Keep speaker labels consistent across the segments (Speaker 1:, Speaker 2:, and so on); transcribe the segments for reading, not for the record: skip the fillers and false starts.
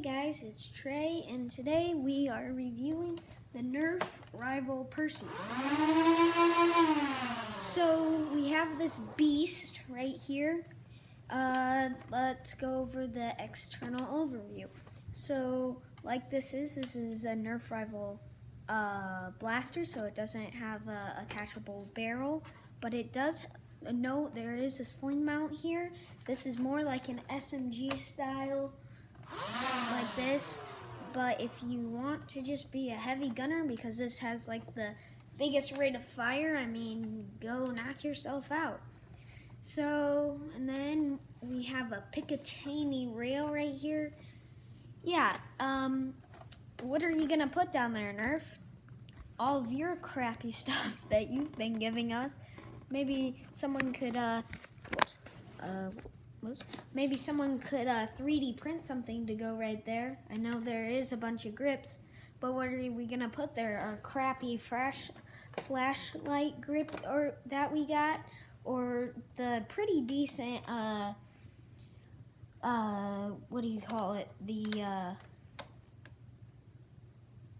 Speaker 1: guys, it's Trey, and today we are reviewing the Nerf rival Perses. So we have this beast right here. Let's go over the external overview. So like this is a Nerf rival blaster, so it doesn't have a attachable barrel, but it does. Note there is a sling mount here. This is more like an SMG style, like this. But if you want to just be a heavy gunner, because this has like the biggest rate of fire, I mean, go knock yourself out. So, and then we have a Picatinny rail right here. Yeah, what are you gonna put down there, Nerf? All of your crappy stuff that you've been giving us. Maybe someone could, maybe someone could 3D print something to go right there. I know there is a bunch of grips, but what are we gonna put there? Our crappy flashlight grip or that we got, or the pretty decent, what do you call it? The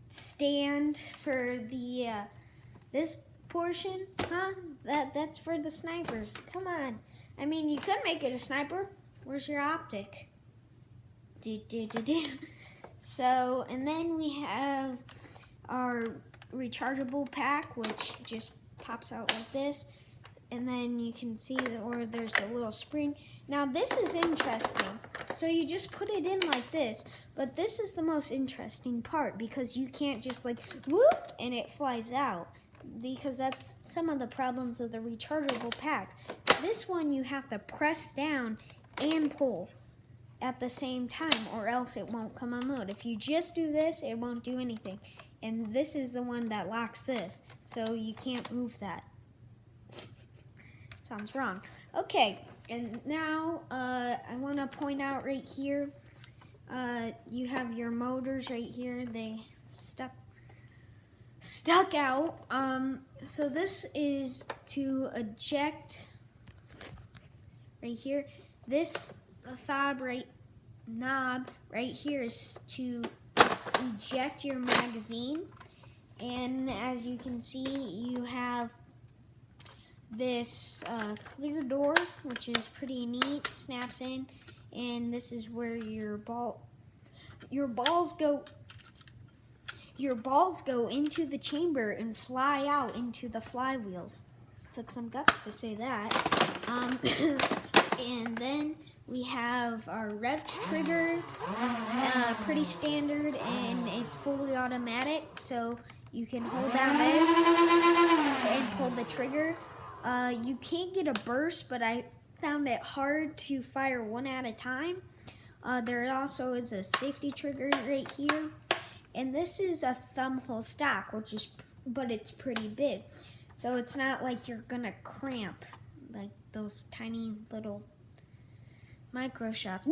Speaker 1: stand for the this portion, huh? That's for the snipers. Come on. I mean, you could make it a sniper. Where's your optic? So, and then we have our rechargeable pack, which just pops out like this. And then you can see that there's a little spring. Now this is interesting. So you just put it in like this, but this is the most interesting part because you can't just like whoop and it flies out, because that's some of the problems with the rechargeable packs. This one you have to press down and pull at the same time, or else it won't come unload. If you just do this, it won't do anything. And this is the one that locks this, so you can't move that. Sounds wrong. Okay, and now I want to point out right here, you have your motors right here. They stuck out. So this is to eject right here. This knob right here is to eject your magazine. And as you can see, you have this clear door, which is pretty neat, snaps in, and this is where your balls go into the chamber and fly out into the flywheels. Took some guts to say that. And then we have our rev trigger, pretty standard, and it's fully automatic, so you can hold down this and pull the trigger. You can't get a burst, but I found it hard to fire one at a time. There also is a safety trigger right here. And this is a thumb hole stock, but it's pretty big. So it's not like you're gonna cramp like those tiny little micro shots.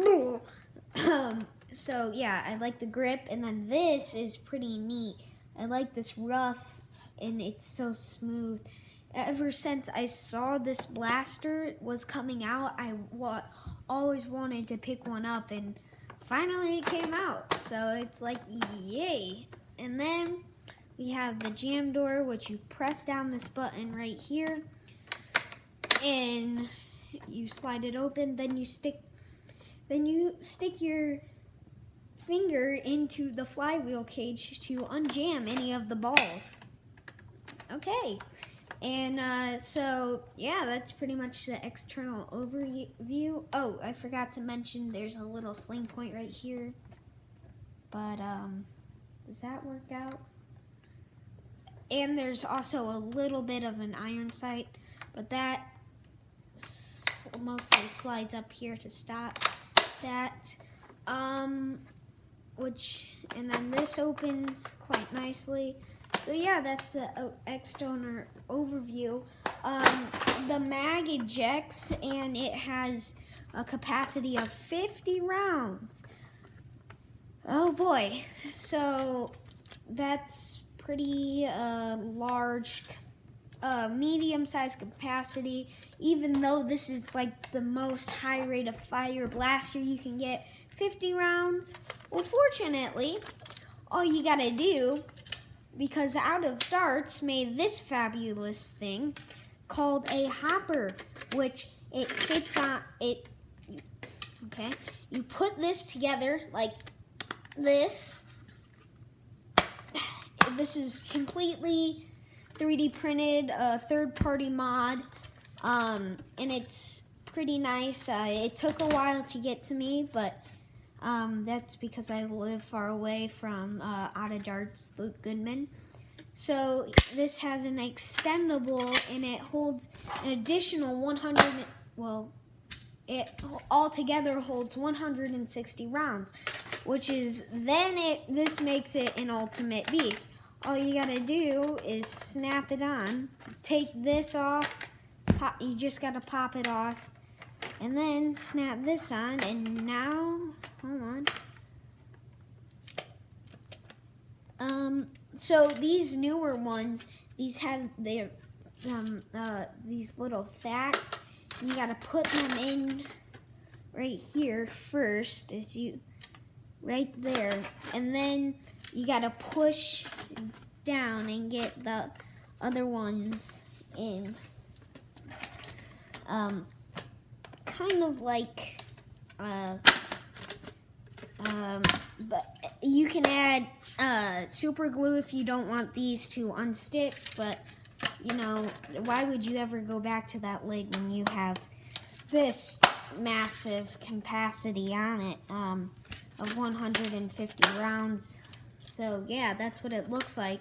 Speaker 1: So yeah, I like the grip, and then this is pretty neat. I like this rough, and it's so smooth. Ever since I saw this blaster was coming out, I always wanted to pick one up, and finally it came out. So it's like, yay. And then we have the jam door, which you press down this button right here, and you slide it open. Then you stick your finger into the flywheel cage to unjam any of the balls. Okay. And so, yeah, that's pretty much the external overview. Oh, I forgot to mention there's a little sling point right here. But, does that work out? And there's also a little bit of an iron sight, but that mostly slides up here to stop that. And then this opens quite nicely. So yeah, that's the external overview. The mag ejects, and it has a capacity of 50 rounds. Oh boy, so that's pretty large, medium-sized capacity. Even though this is like the most high rate of fire blaster you can get, 50 rounds. Well, fortunately, all you gotta do, because Out of Darts made this fabulous thing called a hopper, which it fits on it. Okay, you put this together like this. This is completely 3D printed, third-party mod, and it's pretty nice. It took a while to get to me, but that's because I live far away from Out of Darts, Luke Goodman. So this has an extendable, and it holds an additional 100. Well, it altogether holds 160 rounds, which is this makes it an ultimate beast. All you gotta do is snap it on, take this off, you just gotta pop it off, and then snap this on, and now, hold on. So these newer ones, these have their, these little thacks. You gotta put them in right here first, right there, and then you gotta push down and get the other ones in. Kind of like, but you can add super glue if you don't want these to unstick, but you know, why would you ever go back to that lid when you have this massive capacity on it of 150 rounds? So yeah, that's what it looks like.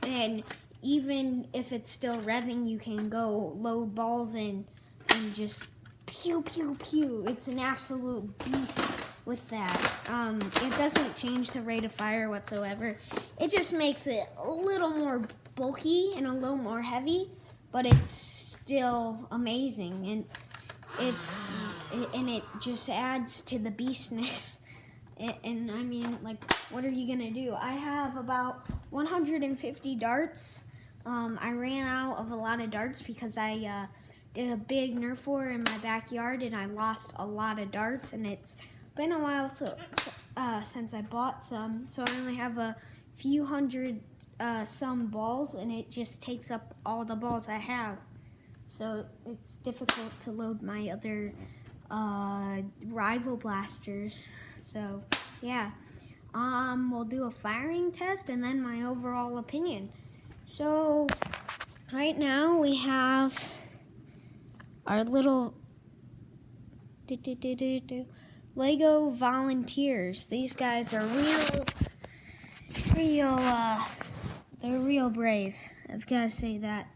Speaker 1: And even if it's still revving, you can go load balls in and just pew, pew, pew. It's an absolute beast with that. It doesn't change the rate of fire whatsoever. It just makes it a little more bulky and a little more heavy, but it's still amazing, and it just adds to the beastness. And I mean, like, what are you gonna do? I have about 150 darts. I ran out of a lot of darts because I did a big Nerf war in my backyard, and I lost a lot of darts, and it's been a while since I bought some, so I only have a few hundred some balls, and it just takes up all the balls I have. So it's difficult to load my other rival blasters. So yeah, we'll do a firing test and then my overall opinion. So right now we have our little Lego volunteers. These guys are they're real brave. I've got to say that.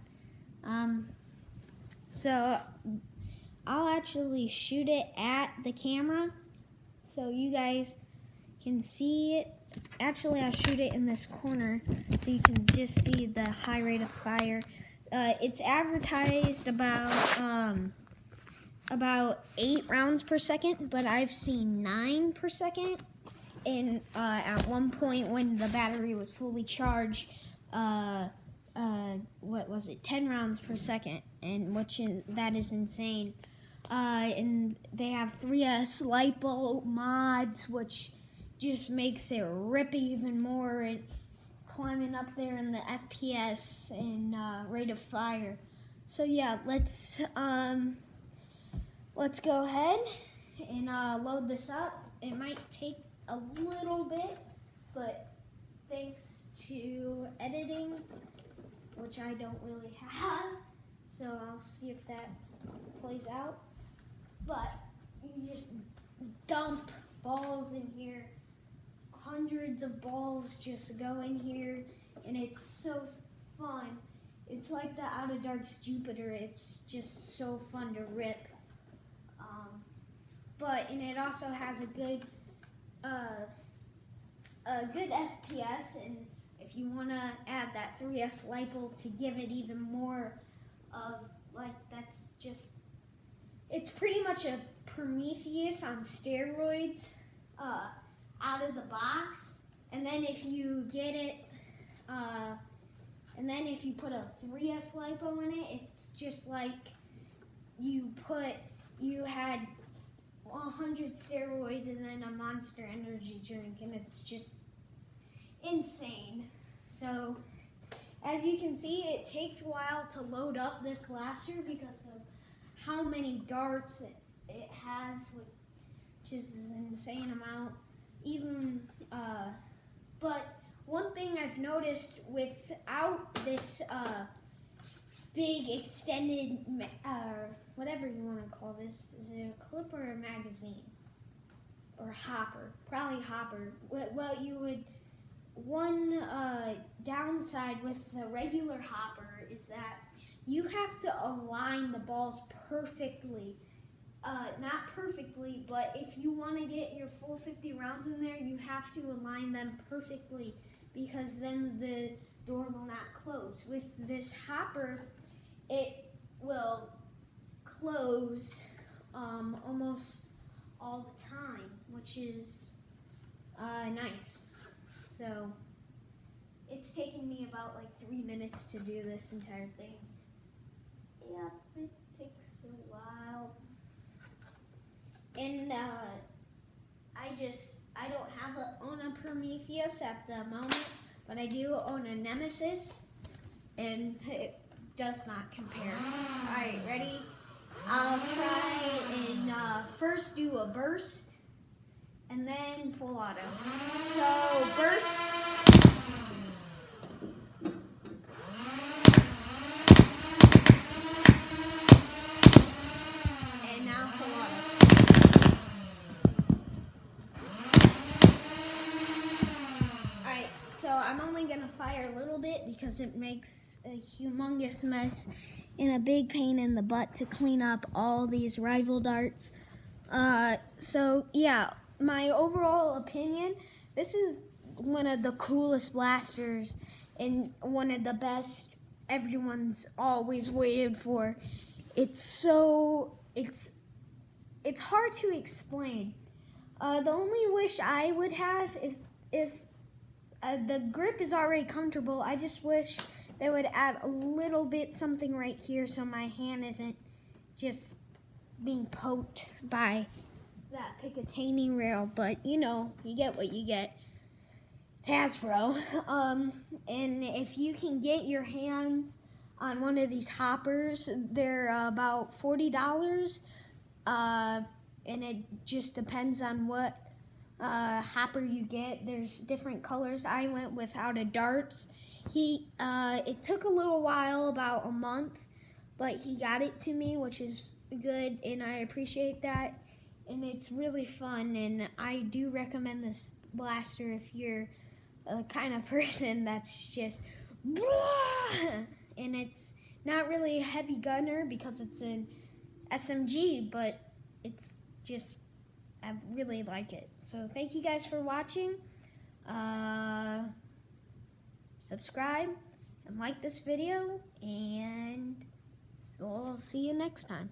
Speaker 1: So I'll actually shoot it at the camera so you guys can see it. Actually, I'll shoot it in this corner so you can just see the high rate of fire. It's advertised about 8 rounds per second, but I've seen 9 per second. And at one point when the battery was fully charged, what was it, 10 rounds per second, and that is insane. And they have 3S LiPo mods, which just makes it rip even more, and climbing up there in the FPS and rate of fire. So yeah, let's go ahead and load this up. It might take a little bit, but thanks to editing, which I don't really have, so I'll see if that plays out. But you just dump balls in here, hundreds of balls just go in here, and it's so fun. It's like the Out of Darts Jupiter. It's just so fun to rip. And it also has a good FPS, and if you want to add that 3S LiPo to give it even more of, like, that's just, it's pretty much a Prometheus on steroids out of the box. And then if you get it, and then if you put a 3S LiPo in it, it's just like you had 100 steroids and then a Monster Energy drink, and it's just insane. So, as you can see, it takes a while to load up this blaster because of how many darts it has, which is an insane amount. But one thing I've noticed without this big extended, whatever you want to call this, is it a clip or a magazine? Or a hopper? Probably hopper. Well, one downside with the regular hopper is that you have to align the balls perfectly. Not perfectly, but if you want to get your full 50 rounds in there, you have to align them perfectly because then the door will not close. With this hopper, it will close almost all the time, which is nice. So it's taken me about like 3 minutes to do this entire thing. Yep, it takes a while. And I don't own a Prometheus at the moment, but I do own a Nemesis, and it does not compare. Alright, ready? I'll try and first do a burst, and then full auto. So, burst. And now full auto. Alright, so I'm only going to fire a little bit because it makes a humongous mess and a big pain in the butt to clean up all these rival darts. So yeah, my overall opinion, this is one of the coolest blasters and one of the best everyone's always waited for. It's hard to explain. The only wish I would have, if the grip is already comfortable, I just wish they would add a little bit something right here so my hand isn't just being poked by that Picatinny rail. But you know, you get what you get. It's Hasbro. And if you can get your hands on one of these hoppers, they're about $40. And it just depends on what hopper you get. There's different colors. I went without a darts. It took a little while, about a month, but he got it to me, which is good, and I appreciate that. And it's really fun, and I do recommend this blaster if you're a kind of person that's just blah! And it's not really a heavy gunner because it's an SMG, but it's just, I really like it. So thank you guys for watching. Subscribe and like this video, and so I'll see you next time.